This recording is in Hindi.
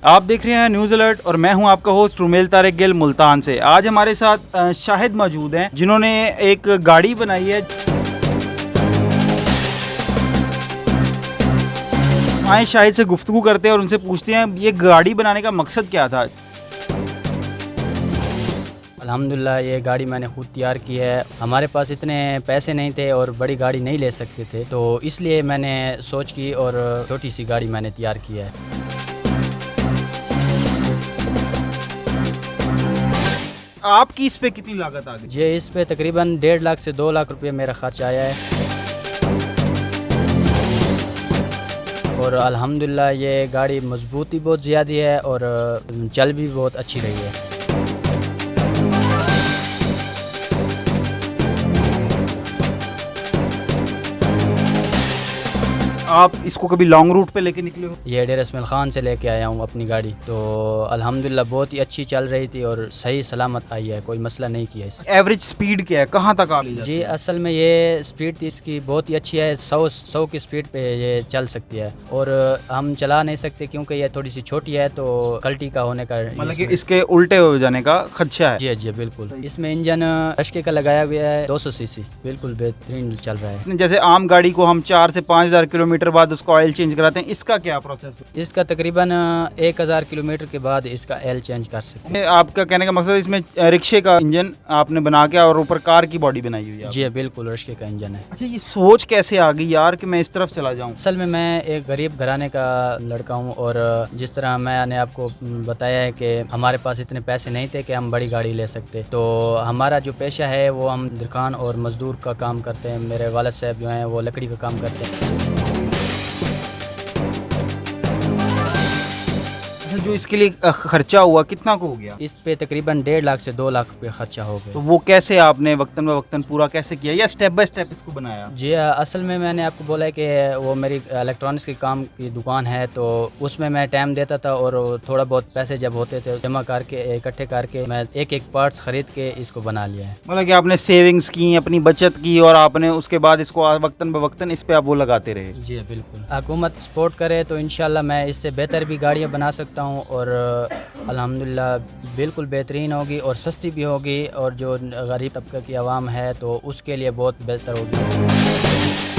आप देख रहे हैं न्यूज़ अलर्ट और मैं हूं आपका होस्ट रुमेल तारिक गिल मुल्तान से। आज हमारे साथ शाहिद मौजूद हैं जिन्होंने एक गाड़ी बनाई है। आए शाहिद से गुफ्तगू करते हैं और उनसे पूछते हैं ये गाड़ी बनाने का मकसद क्या था। अल्हम्दुलिल्लाह ये गाड़ी मैंने खुद तैयार की है। हमारे पास इतने पैसे नहीं थे और बड़ी गाड़ी नहीं ले सकते थे, तो इसलिए मैंने सोच की और छोटी सी गाड़ी मैंने तैयार की है। आपकी इस पे कितनी लागत आ गई? ये इस पे तकरीबन 1.5 लाख से 2 लाख रुपये मेरा खर्च आया है और अल्हम्दुलिल्लाह ये गाड़ी मजबूती बहुत ज़्यादा है और चल भी बहुत अच्छी रही है। आप इसको कभी लॉन्ग रूट पे लेके निकले हो? ये डेर इसमाइल खान से लेके आया हूँ अपनी गाड़ी, तो अल्हम्दुलिल्लाह बहुत ही अच्छी चल रही थी और सही सलामत आई है, कोई मसला नहीं किया इससे। एवरेज स्पीड क्या है, कहाँ तक आ गई? जी असल में ये स्पीड इसकी बहुत ही अच्छी है, 100 की स्पीड पे ये चल सकती है और हम चला नहीं सकते क्योंकि ये थोड़ी सी छोटी है, तो कल्टी का होने का मतलब कि इसके उल्टे हो जाने का खदशा है। जी जी बिल्कुल। इसमें इंजन अशके का लगाया गया है 200 सीसी, बिल्कुल बेहतरीन चल रहा है। जैसे आम गाड़ी को हम 4 से 5,000 किलोमीटर बाद उसका ऑयल चेंज कराते हैं, इसका क्या प्रोसेस है? इसका तकरीबन 1000 किलोमीटर के बाद इसका ऑयल चेंज कर सकते हैं। आपका कहने का मकसद इसमें रिक्शे का इंजन आपने बना के और ऊपर कार की बॉडी बनाई हुई है? जी बिल्कुल रिक्शे का इंजन है। अच्छा, ये सोच कैसे आ गई यार कि मैं इस तरफ चला जाऊं? असल में मैं एक गरीब घराने का लड़का हूं और जिस तरह मैंने आपको बताया है कि हमारे पास इतने पैसे नहीं थे कि हम बड़ी गाड़ी ले सकते, तो हमारा जो पेशा है वो हम दुकान और मजदूर का काम करते हैं। मेरे वालिद साहब जो हैं वो लकड़ी का काम करते हैं। जो इसके लिए खर्चा हुआ कितना को हो गया? इस पे तकरीबन 1.5 लाख से 2 लाख रुपये खर्चा हो गया। तो वो कैसे आपने वक्तन ब वक्तन पूरा कैसे किया या स्टेप बाय स्टेप इसको बनाया? जी असल में मैंने आपको बोला है कि वो मेरी इलेक्ट्रॉनिक्स के काम की दुकान है, तो उसमें मैं टाइम देता था और थोड़ा बहुत पैसे जब होते थे जमा करके इकट्ठे करके मैं एक एक पार्ट्स खरीद के इसको बना लिया है। मतलब कि आपने सेविंग्स की, अपनी बचत की और आपने उसके बाद इसको वक्तन ब वक्तन इस पे आप वो लगाते रहे। जी बिल्कुल। हुकूमत सपोर्ट करे तो इंशाल्लाह मैं इससे बेहतर भी गाड़ियाँ बना सकता हूँ और अल्हम्दुलिल्लाह बिल्कुल बेहतरीन होगी और सस्ती भी होगी और जो गरीब तबके की आवाम है तो उसके लिए बहुत बेहतर होगी।